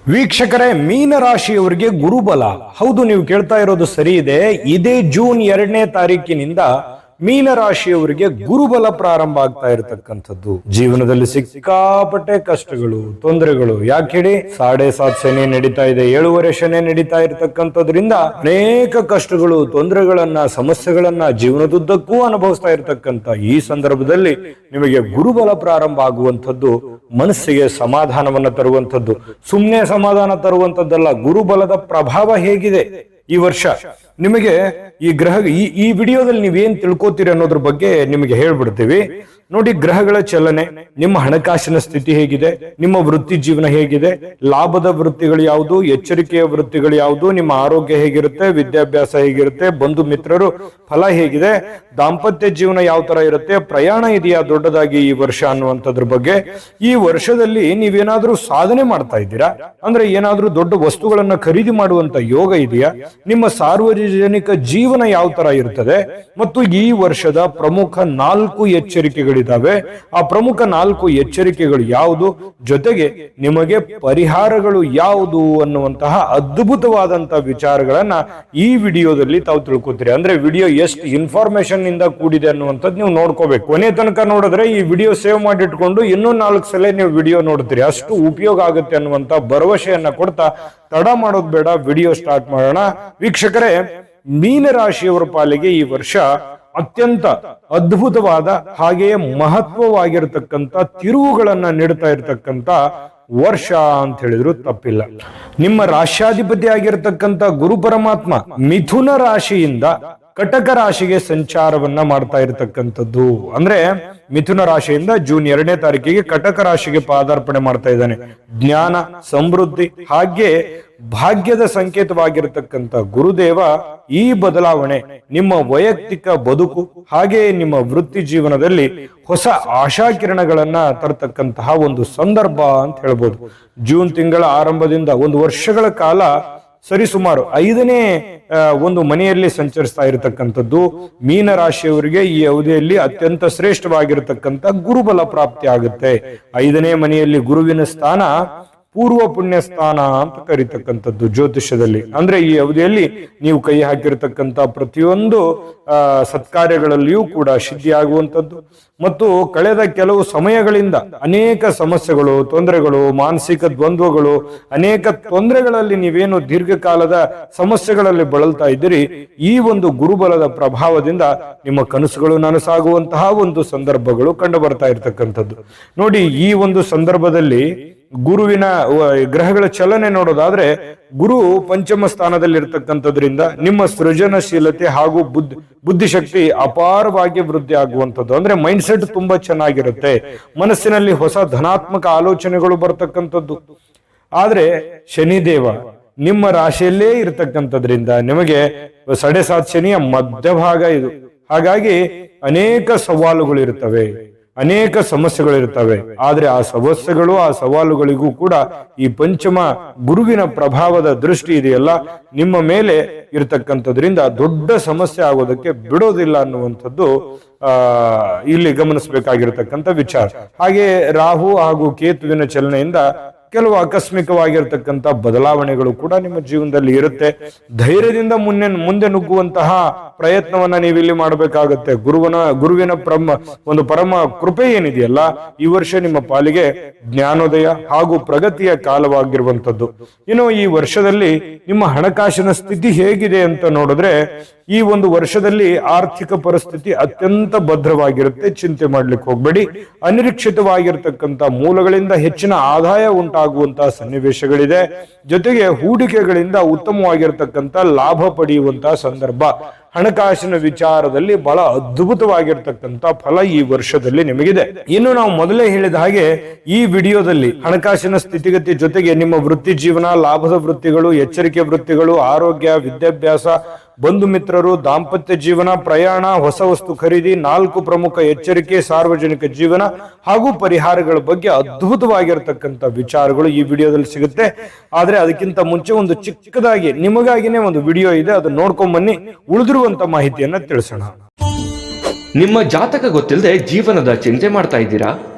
ವೀಕ್ಷಕರೇ, ಮೀನರಾಶಿಯವರಿಗೆ ಗುರುಬಲ. ಹೌದು, ನೀವು ಕೇಳ್ತಾ ಇರೋದು ಸರಿ ಇದೆ. ಇದೇ ಜೂನ್ 2ನೇ ತಾರೀಕಿನಿಂದ ಮೀನರಾಶಿಯವರಿಗೆ ಗುರುಬಲ ಪ್ರಾರಂಭ ಆಗ್ತಾ ಇರತಕ್ಕಂಥದ್ದು. ಜೀವನದಲ್ಲಿ ಸಿಕ್ಕಾಪಟ್ಟೆ ಕಷ್ಟಗಳು, ತೊಂದರೆಗಳು. ಯಾಕೆ ಹೇಳಿ? 7.5 ಶನಿ ನಡೀತಾ ಇದೆ, 7.5 ಶನಿ ನಡೀತಾ ಇರತಕ್ಕಂಥದ್ರಿಂದ ಅನೇಕ ಕಷ್ಟಗಳು, ತೊಂದರೆಗಳನ್ನ, ಸಮಸ್ಯೆಗಳನ್ನ ಜೀವನದುದ್ದಕ್ಕೂ ಅನುಭವಿಸ್ತಾ ಇರತಕ್ಕಂಥ ಈ ಸಂದರ್ಭದಲ್ಲಿ ನಿಮಗೆ ಗುರುಬಲ ಪ್ರಾರಂಭ ಆಗುವಂಥದ್ದು ಮನಸ್ಸಿಗೆ ಸಮಾಧಾನವನ್ನ ತರುವಂಥದ್ದು. ಸುಮ್ಮನೆ ಸಮಾಧಾನ ತರುವಂಥದ್ದಲ್ಲ. ಗುರುಬಲದ ಪ್ರಭಾವ ಹೇಗಿದೆ ಈ ವರ್ಷ ನಿಮಗೆ ಈ ಗ್ರಹ ಈ ವಿಡಿಯೋದಲ್ಲಿ ನೀವೇನ್ ತಿಳ್ಕೋತೀರಿ ಅನ್ನೋದ್ರ ಬಗ್ಗೆ ನಿಮಗೆ ಹೇಳ್ಬಿಡ್ತೀವಿ. ನೋಡಿ, ಗ್ರಹಗಳ ಚಲನೆ, ನಿಮ್ಮ ಹಣಕಾಸಿನ ಸ್ಥಿತಿ ಹೇಗಿದೆ, ನಿಮ್ಮ ವೃತ್ತಿ ಜೀವನ ಹೇಗಿದೆ, ಲಾಭದ ವೃತ್ತಿಗಳು ಯಾವುದು, ಎಚ್ಚರಿಕೆಯ ವೃತ್ತಿಗಳು ಯಾವುದು, ನಿಮ್ಮ ಆರೋಗ್ಯ ಹೇಗಿರುತ್ತೆ, ವಿದ್ಯಾಭ್ಯಾಸ ಹೇಗಿರುತ್ತೆ, ಬಂಧು ಮಿತ್ರರು ಫಲ ಹೇಗಿದೆ, ದಾಂಪತ್ಯ ಜೀವನ ಯಾವ ತರ ಇರುತ್ತೆ, ಪ್ರಯಾಣ ಇದೆಯಾ ದೊಡ್ಡದಾಗಿ ಈ ವರ್ಷ ಅನ್ನುವಂಥದ್ರ ಬಗ್ಗೆ. ಈ ವರ್ಷದಲ್ಲಿ ನೀವೇನಾದ್ರೂ ಸಾಧನೆ ಮಾಡ್ತಾ ಇದ್ದೀರಾ ಅಂದ್ರೆ ಏನಾದ್ರೂ ದೊಡ್ಡ ವಸ್ತುಗಳನ್ನ ಖರೀದಿ ಮಾಡುವಂತ ಯೋಗ ಇದೆಯಾ, ನಿಮ್ಮ ಸಾರ್ವಜನಿಕ ಜೀವನ ಯಾವ ತರ ಇರ್ತದೆ, ಮತ್ತು ಈ ವರ್ಷದ ಪ್ರಮುಖ 4 ಎಚ್ಚರಿಕೆಗಳಿದ್ದಾವೆ. ಆ ಪ್ರಮುಖ 4 ಎಚ್ಚರಿಕೆಗಳು ಯಾವುದು, ಜೊತೆಗೆ ನಿಮಗೆ ಪರಿಹಾರಗಳು ಯಾವುದು ಅನ್ನುವಂತಹ ಅದ್ಭುತವಾದಂತಹ ವಿಚಾರಗಳನ್ನ ಈ ವಿಡಿಯೋದಲ್ಲಿ ತಾವು ತಿಳ್ಕೊತೀರಿ. ಅಂದ್ರೆ ವಿಡಿಯೋ ಎಷ್ಟು ಇನ್ಫಾರ್ಮೇಶನ್ ಇಂದ ಕೂಡಿದೆ ಅನ್ನುವಂಥದ್ದು ನೀವು ನೋಡ್ಕೋಬೇಕು. ಕೊನೆ ತನಕ ನೋಡಿದ್ರೆ ಈ ವಿಡಿಯೋ ಸೇವ್ ಮಾಡಿಟ್ಕೊಂಡು ಇನ್ನೂ 4 ಸಲ ನೀವು ವಿಡಿಯೋ ನೋಡ್ತೀರಿ. ಅಷ್ಟು ಉಪಯೋಗ ಆಗುತ್ತೆ ಅನ್ನುವಂತ ಭರವಸೆಯನ್ನ ಕೊಡ್ತಾ ತಡ ಮಾಡೋದು ಬೇಡ, ವಿಡಿಯೋ ಸ್ಟಾರ್ಟ್ ಮಾಡೋಣ. ವೀಕ್ಷಕರೇ, ಮೀನರಾಶಿಯವರ ಪಾಲಿಗೆ ಈ ವರ್ಷ ಅತ್ಯಂತ ಅದ್ಭುತವಾದ ಹಾಗೆಯೇ ಮಹತ್ವವಾಗಿರತಕ್ಕಂತ ತಿರುವುಗಳನ್ನ ನೀಡ್ತಾ ಇರತಕ್ಕಂತ ವರ್ಷ ಅಂತ ಹೇಳಿದ್ರು ತಪ್ಪಿಲ್ಲ. ನಿಮ್ಮ ರಾಶ್ಯಾಧಿಪತಿ ಆಗಿರತಕ್ಕಂತ ಗುರು ಪರಮಾತ್ಮ ಮಿಥುನ ರಾಶಿಯಿಂದ ಕಟಕ ರಾಶಿಗೆ ಸಂಚಾರವನ್ನ ಮಾಡ್ತಾ ಇರತಕ್ಕಂಥದ್ದು. ಅಂದ್ರೆ ಮಿಥುನ ರಾಶಿಯಿಂದ ಜೂನ್ 2ನೇ ತಾರೀಕಿಗೆ ಕಟಕ ರಾಶಿಗೆ ಪಾದಾರ್ಪಣೆ ಮಾಡ್ತಾ ಇದ್ದಾನೆ. ಜ್ಞಾನ, ಸಮೃದ್ಧಿ ಹಾಗೆ ಭಾಗ್ಯದ ಸಂಕೇತವಾಗಿರತಕ್ಕಂಥ ಗುರುದೇವ ಈ ಬದಲಾವಣೆ ನಿಮ್ಮ ವೈಯಕ್ತಿಕ ಬದುಕು ಹಾಗೆ ನಿಮ್ಮ ವೃತ್ತಿ ಜೀವನದಲ್ಲಿ ಹೊಸ ಆಶಾಕಿರಣಗಳನ್ನ ತರತಕ್ಕಂತಹ ಒಂದು ಸಂದರ್ಭ ಅಂತ ಹೇಳ್ಬೋದು. ಜೂನ್ ತಿಂಗಳ ಆರಂಭದಿಂದ 1 ವರ್ಷಗಳ ಕಾಲ ಸರಿಸುಮಾರು 5ನೇ ಒಂದು ಮನೆಯಲ್ಲಿ ಸಂಚರಿಸ್ತಾ ಇರತಕ್ಕಂಥದ್ದು ಮೀನರಾಶಿಯವರಿಗೆ ಈ ಅವಧಿಯಲ್ಲಿ ಅತ್ಯಂತ ಶ್ರೇಷ್ಠವಾಗಿರತಕ್ಕಂಥ ಗುರುಬಲ ಪ್ರಾಪ್ತಿ ಆಗುತ್ತೆ. 5ನೇ ಮನೆಯಲ್ಲಿ ಗುರುವಿನ ಸ್ಥಾನ ಪೂರ್ವ ಪುಣ್ಯ ಸ್ಥಾನ ಅಂತ ಕರೀತಕ್ಕಂಥದ್ದು ಜ್ಯೋತಿಷ್ಯದಲ್ಲಿ. ಅಂದ್ರೆ ಈ ಅವಧಿಯಲ್ಲಿ ನೀವು ಕೈ ಹಾಕಿರತಕ್ಕಂಥ ಪ್ರತಿಯೊಂದು ಸತ್ಕಾರ್ಯಗಳಲ್ಲಿಯೂ ಕೂಡ ಸಿದ್ಧಿಯಾಗುವಂಥದ್ದು ಮತ್ತು ಕಳೆದ ಕೆಲವು ಸಮಯಗಳಿಂದ ಅನೇಕ ಸಮಸ್ಯೆಗಳು, ತೊಂದರೆಗಳು, ಮಾನಸಿಕ ದ್ವಂದ್ವಗಳು, ಅನೇಕ ತೊಂದರೆಗಳಲ್ಲಿ ನೀವೇನು ದೀರ್ಘಕಾಲದ ಸಮಸ್ಯೆಗಳಲ್ಲಿ ಬಳಲ್ತಾ ಇದ್ದೀರಿ, ಈ ಒಂದು ಗುರುಬಲದ ಪ್ರಭಾವದಿಂದ ನಿಮ್ಮ ಕನಸುಗಳು ನನಸಾಗುವಂತಹ ಒಂದು ಸಂದರ್ಭಗಳು ಕಂಡು ಬರ್ತಾ ಇರತಕ್ಕಂಥದ್ದು. ನೋಡಿ, ಈ ಒಂದು ಸಂದರ್ಭದಲ್ಲಿ ಗುರುವಿನ ಗ್ರಹಗಳ ಚಲನೆ ನೋಡೋದಾದ್ರೆ ಗುರು ಪಂಚಮ ಸ್ಥಾನದಲ್ಲಿ ಇರ್ತಕ್ಕಂಥದ್ರಿಂದ ನಿಮ್ಮ ಸೃಜನಶೀಲತೆ ಹಾಗೂ ಬುದ್ಧಿಶಕ್ತಿ ಅಪಾರವಾಗಿ ವೃದ್ಧಿ ಆಗುವಂಥದ್ದು. ಅಂದ್ರೆ ಮೈಂಡ್ ಸೆಟ್ ತುಂಬಾ ಚೆನ್ನಾಗಿರುತ್ತೆ, ಮನಸ್ಸಿನಲ್ಲಿ ಹೊಸ ಧನಾತ್ಮಕ ಆಲೋಚನೆಗಳು ಬರ್ತಕ್ಕಂಥದ್ದು. ಆದ್ರೆ ಶನಿದೇವ ನಿಮ್ಮ ರಾಶಿಯಲ್ಲೇ ಇರತಕ್ಕಂಥದ್ರಿಂದ ನಿಮಗೆ 7.5 ಶನಿಯ ಮಧ್ಯಭಾಗ ಇದು. ಹಾಗಾಗಿ ಅನೇಕ ಸವಾಲುಗಳು ಇರ್ತವೆ, ಅನೇಕ ಸಮಸ್ಯೆಗಳಿರ್ತವೆ. ಆದ್ರೆ ಆ ಸಮಸ್ಯೆಗಳು, ಆ ಸವಾಲುಗಳಿಗೂ ಕೂಡ ಈ ಪಂಚಮ ಗುರುವಿನ ಪ್ರಭಾವದ ದೃಷ್ಟಿ ಇದೆಯಲ್ಲ ನಿಮ್ಮ ಮೇಲೆ ಇರತಕ್ಕಂಥದ್ರಿಂದ ದೊಡ್ಡ ಸಮಸ್ಯೆ ಆಗೋದಕ್ಕೆ ಬಿಡೋದಿಲ್ಲ ಅನ್ನುವಂಥದ್ದು ಇಲ್ಲಿ ಗಮನಿಸಬೇಕಾಗಿರ್ತಕ್ಕಂಥ ವಿಚಾರ. ಹಾಗೆ ರಾಹು ಹಾಗೂ ಕೇತುವಿನ ಚಲನೆಯಿಂದ ಕೆಲವು ಆಕಸ್ಮಿಕವಾಗಿರ್ತಕ್ಕಂಥ ಬದಲಾವಣೆಗಳು ಕೂಡ ನಿಮ್ಮ ಜೀವನದಲ್ಲಿ ಇರುತ್ತೆ. ಧೈರ್ಯದಿಂದ ಮುಂದೆ ನುಗ್ಗುವಂತಹ ಪ್ರಯತ್ನವನ್ನ ನೀವಿಲ್ಲಿ ಮಾಡಬೇಕಾಗತ್ತೆ. ಗುರುವಿನ ಒಂದು ಪರಮ ಕೃಪೆ ಏನಿದೆಯಲ್ಲ, ಈ ವರ್ಷ ನಿಮ್ಮ ಪಾಲಿಗೆ ಜ್ಞಾನೋದಯ ಹಾಗೂ ಪ್ರಗತಿಯ ಕಾಲವಾಗಿರುವಂತದ್ದು. ಇನ್ನು ಈ ವರ್ಷದಲ್ಲಿ ನಿಮ್ಮ ಹಣಕಾಸಿನ ಸ್ಥಿತಿ ಹೇಗಿದೆ ಅಂತ ನೋಡಿದ್ರೆ, ಈ ಒಂದು ವರ್ಷದಲ್ಲಿ ಆರ್ಥಿಕ ಪರಿಸ್ಥಿತಿ ಅತ್ಯಂತ ಭದ್ರವಾಗಿರುತ್ತೆ. ಚಿಂತೆ ಮಾಡ್ಲಿಕ್ಕೆ ಹೋಗ್ಬೇಡಿ. ಅನಿರೀಕ್ಷಿತವಾಗಿರ್ತಕ್ಕಂಥ ಮೂಲಗಳಿಂದ ಹೆಚ್ಚಿನ ಆದಾಯ ಉಂಟಾಗುವಂತಹ ಸನ್ನಿವೇಶಗಳಿದೆ. ಜೊತೆಗೆ ಹೂಡಿಕೆಗಳಿಂದ ಉತ್ತಮವಾಗಿರ್ತಕ್ಕಂಥ ಲಾಭ ಪಡೆಯುವಂತಹ ಸಂದರ್ಭ. ಹಣಕಾಸಿನ ವಿಚಾರದಲ್ಲಿ ಬಹಳ ಅದ್ಭುತವಾಗಿರ್ತಕ್ಕಂಥ ಫಲ ಈ ವರ್ಷದಲ್ಲಿ ನಿಮಗಿದೆ. ಇನ್ನು ನಾವು ಮೊದಲೇ ಹೇಳಿದ ಹಾಗೆ ಈ ವಿಡಿಯೋದಲ್ಲಿ ಹಣಕಾಸಿನ ಸ್ಥಿತಿಗತಿ ಜೊತೆಗೆ ನಿಮ್ಮ ವೃತ್ತಿ ಜೀವನ, ಲಾಭದ ವೃತ್ತಿಗಳು, ಎಚ್ಚರಿಕೆ ವೃತ್ತಿಗಳು, ಆರೋಗ್ಯ, ವಿದ್ಯಾಭ್ಯಾಸ, ಬಂಧು ಮಿತ್ರರು, ದಾಂಪತ್ಯ ಜೀವನ, ಪ್ರಯಾಣ, ಹೊಸ ವಸ್ತು ಖರೀದಿ, 4 ಪ್ರಮುಖ ಎಚ್ಚರಿಕೆ, ಸಾರ್ವಜನಿಕ ಜೀವನ ಹಾಗೂ ಪರಿಹಾರಗಳ ಬಗ್ಗೆ ಅದ್ಭುತವಾಗಿರ್ತಕ್ಕಂಥ ವಿಚಾರಗಳು ಈ ವಿಡಿಯೋದಲ್ಲಿ ಸಿಗುತ್ತೆ. ಆದ್ರೆ ಅದಕ್ಕಿಂತ ಮುಂಚೆ ಒಂದು ಚಿಕ್ಕದಾಗಿ ನಿಮಗಾಗಿನೇ ಒಂದು ವಿಡಿಯೋ ಇದೆ, ಅದನ್ನ ನೋಡ್ಕೊಂಡ್ ಬನ್ನಿ. ಉಳಿದಿರುವಂತ ಮಾಹಿತಿಯನ್ನ ತಿಳಿಸೋಣ. ನಿಮ್ಮ ಜಾತಕ ಗೊತ್ತಿಲ್ಲದೆ ಜೀವನದ ಚಿಂತೆ ಮಾಡ್ತಾ ಇದ್ದೀರಾ?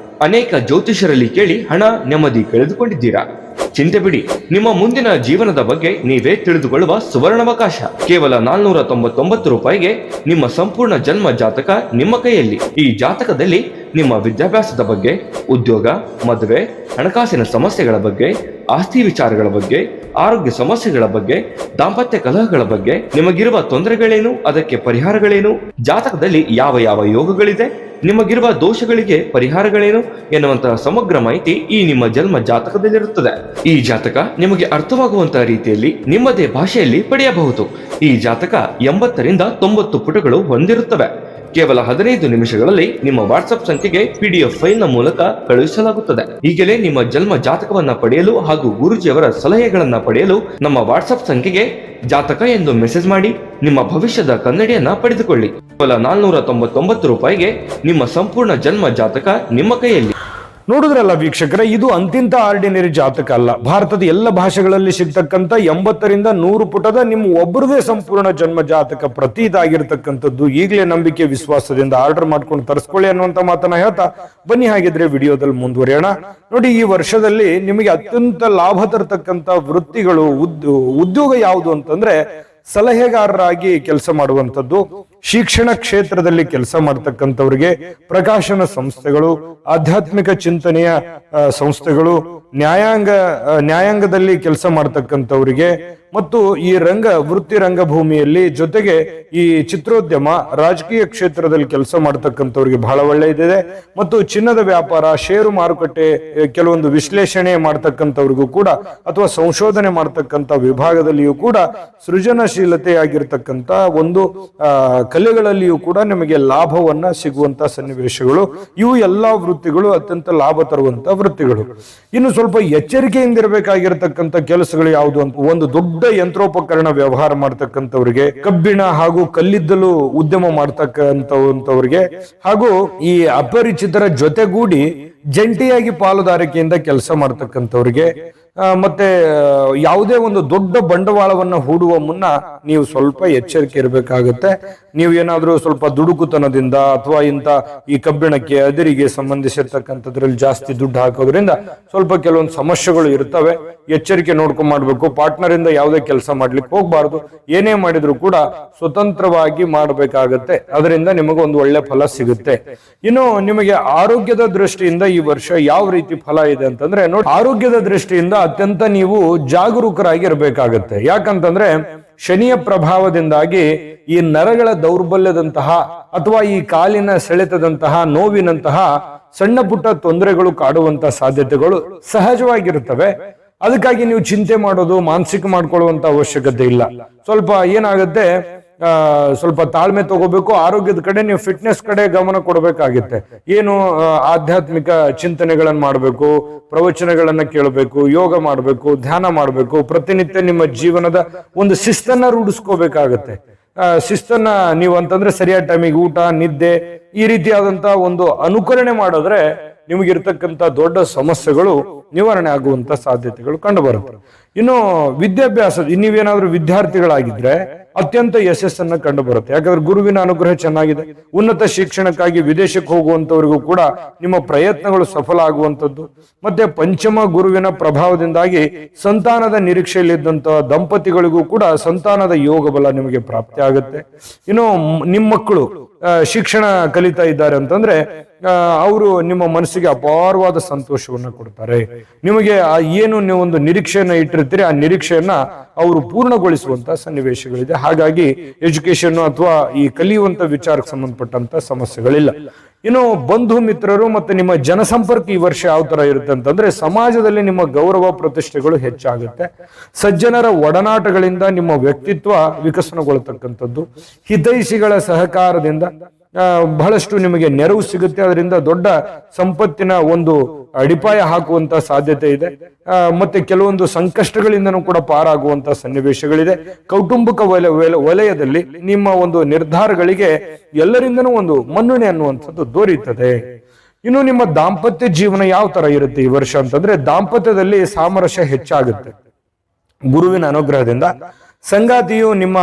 ಅನೇಕ ಜ್ಯೋತಿಷರಲ್ಲಿ ಕೇಳಿ ಹಣ ನೆಮ್ಮದಿ ಕಳೆದುಕೊಂಡಿದ್ದೀರಾ? ಚಿಂತೆ ಬಿಡಿ, ನಿಮ್ಮ ಮುಂದಿನ ಜೀವನದ ಬಗ್ಗೆ ನೀವೇ ತಿಳಿದುಕೊಳ್ಳುವ ಸುವರ್ಣಾವಕಾಶ. ಕೇವಲ 499 ರೂಪಾಯಿಗೆ ನಿಮ್ಮ ಸಂಪೂರ್ಣ ಜನ್ಮ ಜಾತಕ ನಿಮ್ಮ ಕೈಯಲ್ಲಿ. ಈ ಜಾತಕದಲ್ಲಿ ನಿಮ್ಮ ವಿದ್ಯಾಭ್ಯಾಸದ ಬಗ್ಗೆ, ಉದ್ಯೋಗ, ಮದುವೆ, ಹಣಕಾಸಿನ ಸಮಸ್ಯೆಗಳ ಬಗ್ಗೆ, ಆಸ್ತಿ ವಿಚಾರಗಳ ಬಗ್ಗೆ, ಆರೋಗ್ಯ ಸಮಸ್ಯೆಗಳ ಬಗ್ಗೆ, ದಾಂಪತ್ಯ ಕಲಹಗಳ ಬಗ್ಗೆ, ನಿಮಗಿರುವ ತೊಂದರೆಗಳೇನು, ಅದಕ್ಕೆ ಪರಿಹಾರಗಳೇನು, ಜಾತಕದಲ್ಲಿ ಯಾವ ಯಾವ ಯೋಗಗಳಿದೆ, ನಿಮಗಿರುವ ದೋಷಗಳಿಗೆ ಪರಿಹಾರಗಳೇನು ಎನ್ನುವಂತಹ ಸಮಗ್ರ ಮಾಹಿತಿ ಈ ನಿಮ್ಮ ಜನ್ಮ ಜಾತಕದಲ್ಲಿರುತ್ತದೆ. ಈ ಜಾತಕ ನಿಮಗೆ ಅರ್ಥವಾಗುವಂತಹ ರೀತಿಯಲ್ಲಿ ನಿಮ್ಮದೇ ಭಾಷೆಯಲ್ಲಿ ಪಡೆಯಬಹುದು. ಈ ಜಾತಕ 80 ರಿಂದ 90 ಪುಟಗಳು ಹೊಂದಿರುತ್ತವೆ. ಕೇವಲ 15 ನಿಮಿಷಗಳಲ್ಲಿ ನಿಮ್ಮ ವಾಟ್ಸ್ಆಪ್ ಸಂಖ್ಯೆಗೆ PDF ಫೈಲ್ ನ ಮೂಲಕ ಕಳುಹಿಸಲಾಗುತ್ತದೆ. ಈಗಲೇ ನಿಮ್ಮ ಜನ್ಮ ಜಾತಕವನ್ನ ಪಡೆಯಲು ಹಾಗೂ ಗುರುಜಿಯವರ ಸಲಹೆಗಳನ್ನ ಪಡೆಯಲು ನಮ್ಮ ವಾಟ್ಸ್ಆಪ್ ಸಂಖ್ಯೆಗೆ ಜಾತಕ ಎಂದು ಮೆಸೇಜ್ ಮಾಡಿ ನಿಮ್ಮ ಭವಿಷ್ಯದ ಕನ್ನಡಿಯನ್ನ ಪಡೆದುಕೊಳ್ಳಿ. ಕೇವಲ 499 ರೂಪಾಯಿಗೆ ನಿಮ್ಮ ಸಂಪೂರ್ಣ ಜನ್ಮ ಜಾತಕ ನಿಮ್ಮ ಕೈಯಲ್ಲಿ. ನೋಡಿದ್ರಲ್ಲ ವೀಕ್ಷಕರೇ, ಇದು ಅಂತಿಂತ ಆರ್ಡಿನರಿ ಜಾತಕ ಅಲ್ಲ. ಭಾರತದ ಎಲ್ಲ ಭಾಷೆಗಳಲ್ಲಿ ಸಿಗ್ತಕ್ಕಂಥ 80 ರಿಂದ 100 ಪುಟದ ನಿಮ್ಮ ಒಬ್ಬರದೇ ಸಂಪೂರ್ಣ ಜನ್ಮ ಜಾತಕ ಪ್ರತಿ ಇದಾಗಿರ್ತಕ್ಕಂಥದ್ದು. ಈಗಲೇ ನಂಬಿಕೆ ವಿಶ್ವಾಸದಿಂದ ಆರ್ಡರ್ ಮಾಡ್ಕೊಂಡು ತರಿಸ್ಕೊಳ್ಳಿ ಅನ್ನುವಂತ ಮಾತನ್ನ ಹೇಳ್ತಾ ಬನ್ನಿ. ಹಾಗಿದ್ರೆ ವಿಡಿಯೋದಲ್ಲಿ ಮುಂದುವರಿಯೋಣ. ನೋಡಿ, ಈ ವರ್ಷದಲ್ಲಿ ನಿಮಗೆ ಅತ್ಯಂತ ಲಾಭ ತರತಕ್ಕಂಥ ವೃತ್ತಿಗಳು, ಉದ್ಯೋಗ ಯಾವುದು ಅಂತಂದ್ರೆ ಸಲಹೆಗಾರರಾಗಿ ಕೆಲಸ ಮಾಡುವಂಥದ್ದು, ಶಿಕ್ಷಣ ಕ್ಷೇತ್ರದಲ್ಲಿ ಕೆಲಸ ಮಾಡತಕ್ಕಂಥವ್ರಿಗೆ, ಪ್ರಕಾಶನ ಸಂಸ್ಥೆಗಳು, ಆಧ್ಯಾತ್ಮಿಕ ಚಿಂತನೆಯ ಸಂಸ್ಥೆಗಳು, ನ್ಯಾಯಾಂಗದಲ್ಲಿ ಕೆಲಸ ಮಾಡತಕ್ಕಂಥವ್ರಿಗೆ ಮತ್ತು ಈ ವೃತ್ತಿ ರಂಗಭೂಮಿಯಲ್ಲಿ, ಜೊತೆಗೆ ಈ ಚಿತ್ರೋದ್ಯಮ, ರಾಜಕೀಯ ಕ್ಷೇತ್ರದಲ್ಲಿ ಕೆಲಸ ಮಾಡತಕ್ಕಂಥವ್ರಿಗೆ ಬಹಳ ಒಳ್ಳೆಯದಿದೆ. ಮತ್ತು ಚಿನ್ನದ ವ್ಯಾಪಾರ, ಷೇರು ಮಾರುಕಟ್ಟೆ, ಕೆಲವೊಂದು ವಿಶ್ಲೇಷಣೆ ಮಾಡತಕ್ಕಂಥವ್ರಿಗೂ ಕೂಡ ಅಥವಾ ಸಂಶೋಧನೆ ಮಾಡತಕ್ಕಂಥ ವಿಭಾಗದಲ್ಲಿಯೂ ಕೂಡ ಸೃಜನಶೀಲತೆ ಆಗಿರ್ತಕ್ಕಂಥ ಒಂದು ಕಲೆಗಳಲ್ಲಿಯೂ ಕೂಡ ನಿಮಗೆ ಲಾಭವನ್ನ ಸಿಗುವಂತ ಸನ್ನಿವೇಶಗಳು. ಇವು ಎಲ್ಲಾ ವೃತ್ತಿಗಳು ಅತ್ಯಂತ ಲಾಭ ತರುವಂತ ವೃತ್ತಿಗಳು. ಇನ್ನು ಸ್ವಲ್ಪ ಎಚ್ಚರಿಕೆಯಿಂದ ಇರಬೇಕಾಗಿರತಕ್ಕಂಥ ಕೆಲಸಗಳು ಯಾವುದು ಅಂತ, ಒಂದು ದೊಡ್ಡ ಯಂತ್ರೋಪಕರಣ ವ್ಯವಹಾರ ಮಾಡ್ತಕ್ಕಂಥವ್ರಿಗೆ, ಕಬ್ಬಿಣ ಹಾಗೂ ಕಲ್ಲಿದ್ದಲು ಉದ್ಯಮ ಮಾಡ್ತಕ್ಕಂಥವ್ರಿಗೆ, ಹಾಗೂ ಈ ಅಪರಿಚಿತರ ಜೊತೆಗೂಡಿ ಜಂಟಿಯಾಗಿ ಪಾಲುದಾರಿಕೆಯಿಂದ ಕೆಲಸ ಮಾಡ್ತಕ್ಕಂಥವ್ರಿಗೆ, ಮತ್ತೆ ಯಾವುದೇ ಒಂದು ದೊಡ್ಡ ಬಂಡವಾಳವನ್ನ ಹೂಡುವ ಮುನ್ನ ನೀವು ಸ್ವಲ್ಪ ಎಚ್ಚರಿಕೆ ಇರಬೇಕಾಗುತ್ತೆ. ನೀವು ಏನಾದ್ರೂ ಸ್ವಲ್ಪ ದುಡುಕುತನದಿಂದ ಅಥವಾ ಈ ಕಬ್ಬಿಣಕ್ಕೆ, ಅದಿರಿಗೆ ಸಂಬಂಧಿಸಿರ್ತಕ್ಕಂಥದ್ರಲ್ಲಿ ಜಾಸ್ತಿ ದುಡ್ಡು ಹಾಕೋದ್ರಿಂದ ಸ್ವಲ್ಪ ಕೆಲವೊಂದು ಸಮಸ್ಯೆಗಳು ಇರ್ತವೆ. ಎಚ್ಚರಿಕೆ ನೋಡ್ಕೊಂಡ್ ಮಾಡ್ಬೇಕು. ಪಾರ್ಟ್ನರ್ ಇಂದ ಯಾವುದೇ ಕೆಲಸ ಮಾಡ್ಲಿಕ್ಕೆ ಹೋಗ್ಬಾರ್ದು. ಏನೇ ಮಾಡಿದ್ರು ಕೂಡ ಸ್ವತಂತ್ರವಾಗಿ ಮಾಡಬೇಕಾಗತ್ತೆ. ಅದರಿಂದ ನಿಮಗೆ ಒಂದು ಒಳ್ಳೆ ಫಲ ಸಿಗುತ್ತೆ. ಇನ್ನು ನಿಮಗೆ ಆರೋಗ್ಯದ ದೃಷ್ಟಿಯಿಂದ ಈ ವರ್ಷ ಯಾವ ರೀತಿ ಫಲ ಇದೆ ಅಂತಂದ್ರೆ, ನೋಡಿ, ಆರೋಗ್ಯದ ದೃಷ್ಟಿಯಿಂದ ಅತ್ಯಂತ ನೀವು ಜಾಗರೂಕರಾಗಿ ಇರಬೇಕಾಗತ್ತೆ. ಯಾಕಂತಂದ್ರೆ ಶನಿಯ ಪ್ರಭಾವದಿಂದಾಗಿ ಈ ನರಗಳ ದೌರ್ಬಲ್ಯದಂತಹ ಅಥವಾ ಈ ಕಾಲಿನ ಸೆಳೆತದಂತಹ ನೋವಿನಂತಹ ಸಣ್ಣ ಪುಟ್ಟ ತೊಂದರೆಗಳು ಕಾಡುವಂತ ಸಾಧ್ಯತೆಗಳು ಸಹಜವಾಗಿರುತ್ತವೆ. ಅದಕ್ಕಾಗಿ ನೀವು ಚಿಂತೆ ಮಾಡೋದು, ಮಾನಸಿಕ ಮಾಡ್ಕೊಳ್ಳುವಂತ ಅವಶ್ಯಕತೆ ಇಲ್ಲ. ಸ್ವಲ್ಪ ಏನಾಗುತ್ತೆ, ಸ್ವಲ್ಪ ತಾಳ್ಮೆ ತಗೋಬೇಕು. ಆರೋಗ್ಯದ ಕಡೆ ನೀವು ಫಿಟ್ನೆಸ್ ಕಡೆ ಗಮನ ಕೊಡಬೇಕಾಗುತ್ತೆ. ಏನು ಆಧ್ಯಾತ್ಮಿಕ ಚಿಂತನೆಗಳನ್ನ ಮಾಡಬೇಕು, ಪ್ರವಚನಗಳನ್ನ ಕೇಳಬೇಕು, ಯೋಗ ಮಾಡಬೇಕು, ಧ್ಯಾನ ಮಾಡಬೇಕು. ಪ್ರತಿನಿತ್ಯ ನಿಮ್ಮ ಜೀವನದ ಒಂದು ಶಿಸ್ತನ್ನ ರೂಢಿಸ್ಕೋಬೇಕಾಗತ್ತೆ. ಶಿಸ್ತನ್ನ ನೀವು ಅಂತಂದ್ರೆ ಸರಿಯಾದ ಟೈಮಿಗೆ ಊಟ, ನಿದ್ದೆ, ಈ ರೀತಿಯಾದಂತ ಒಂದು ಅನುಕರಣೆ ಮಾಡಿದ್ರೆ ನಿಮಗಿರ್ತಕ್ಕಂಥ ದೊಡ್ಡ ಸಮಸ್ಯೆಗಳು ನಿವಾರಣೆ ಆಗುವಂತ ಸಾಧ್ಯತೆಗಳು ಕಂಡು ಬರುತ್ತೆ. ಇನ್ನು ವಿದ್ಯಾಭ್ಯಾಸ, ನೀವೇನಾದ್ರೂ ವಿದ್ಯಾರ್ಥಿಗಳಾಗಿದ್ರೆ ಅತ್ಯಂತ ಯಶಸ್ಸನ್ನ ಕಂಡು ಬರುತ್ತೆ. ಯಾಕಂದ್ರೆ ಗುರುವಿನ ಅನುಗ್ರಹ ಚೆನ್ನಾಗಿದೆ. ಉನ್ನತ ಶಿಕ್ಷಣಕ್ಕಾಗಿ ವಿದೇಶಕ್ಕೆ ಹೋಗುವಂತವರಿಗೂ ಕೂಡ ನಿಮ್ಮ ಪ್ರಯತ್ನಗಳು ಸಫಲ ಆಗುವಂಥದ್ದು. ಮತ್ತೆ ಪಂಚಮ ಗುರುವಿನ ಪ್ರಭಾವದಿಂದಾಗಿ ಸಂತಾನದ ನಿರೀಕ್ಷೆಯಲ್ಲಿದ್ದಂತಹ ದಂಪತಿಗಳಿಗೂ ಕೂಡ ಸಂತಾನದ ಯೋಗ ಬಲ ನಿಮಗೆ ಪ್ರಾಪ್ತಿ ಆಗುತ್ತೆ. ಇನ್ನು ನಿಮ್ಮ ಮಕ್ಕಳು ಶಿಕ್ಷಣ ಕಲಿತಾ ಇದ್ದಾರೆ ಅಂತಂದ್ರೆ ಅವರು ನಿಮ್ಮ ಮನಸ್ಸಿಗೆ ಅಪಾರವಾದ ಸಂತೋಷವನ್ನ ಕೊಡ್ತಾರೆ. ನಿಮಗೆ ಏನು ನೀವು ಒಂದು ನಿರೀಕ್ಷೆಯನ್ನ ಇಟ್ಟಿರ್ತೀರಿ, ಆ ನಿರೀಕ್ಷೆಯನ್ನ ಅವರು ಪೂರ್ಣಗೊಳಿಸುವಂತ ಸನ್ನಿವೇಶಗಳಿದೆ. ಹಾಗಾಗಿ ಎಜುಕೇಶನ್ ಅಥವಾ ಈ ಕಲಿಯುವಂತ ವಿಚಾರಕ್ಕೆ ಸಂಬಂಧಪಟ್ಟಂತ ಸಮಸ್ಯೆಗಳಿಲ್ಲ. ಇನ್ನು ಬಂಧು ಮಿತ್ರರು ಮತ್ತೆ ನಿಮ್ಮ ಜನಸಂಪರ್ಕ ಈ ವರ್ಷ ಯಾವ ತರ ಇರುತ್ತೆ ಅಂತಂದ್ರೆ, ಸಮಾಜದಲ್ಲಿ ನಿಮ್ಮ ಗೌರವ ಪ್ರತಿಷ್ಠೆಗಳು ಹೆಚ್ಚಾಗುತ್ತೆ. ಸಜ್ಜನರ ಒಡನಾಟಗಳಿಂದ ನಿಮ್ಮ ವ್ಯಕ್ತಿತ್ವ ವಿಕಸನಗೊಳ್ಳತಕ್ಕಂಥದ್ದು. ಹಿತೈಷಿಗಳ ಸಹಕಾರದಿಂದ ಬಹಳಷ್ಟು ನಿಮಗೆ ನೆರವು ಸಿಗುತ್ತೆ. ಅದರಿಂದ ದೊಡ್ಡ ಸಂಪತ್ತಿನ ಒಂದು ಅಡಿಪಾಯ ಹಾಕುವಂತ ಸಾಧ್ಯತೆ ಇದೆ. ಮತ್ತೆ ಕೆಲವೊಂದು ಸಂಕಷ್ಟಗಳಿಂದನೂ ಕೂಡ ಪಾರಾಗುವಂತ ಸನ್ನಿವೇಶಗಳಿದೆ. ಕೌಟುಂಬಿಕ ವಲಯದಲ್ಲಿ ನಿಮ್ಮ ಒಂದು ನಿರ್ಧಾರಗಳಿಗೆ ಎಲ್ಲರಿಂದನೂ ಒಂದು ಮನ್ನಣೆ ಅನ್ನುವಂಥದ್ದು ದೊರೆಯುತ್ತದೆ. ಇನ್ನು ನಿಮ್ಮ ದಾಂಪತ್ಯ ಜೀವನ ಯಾವ ತರ ಇರುತ್ತೆ ಈ ವರ್ಷ ಅಂತಂದ್ರೆ, ದಾಂಪತ್ಯದಲ್ಲಿ ಸಾಮರಸ್ಯ ಹೆಚ್ಚಾಗುತ್ತೆ. ಗುರುವಿನ ಅನುಗ್ರಹದಿಂದ ಸಂಗಾತಿಯು ನಿಮ್ಮ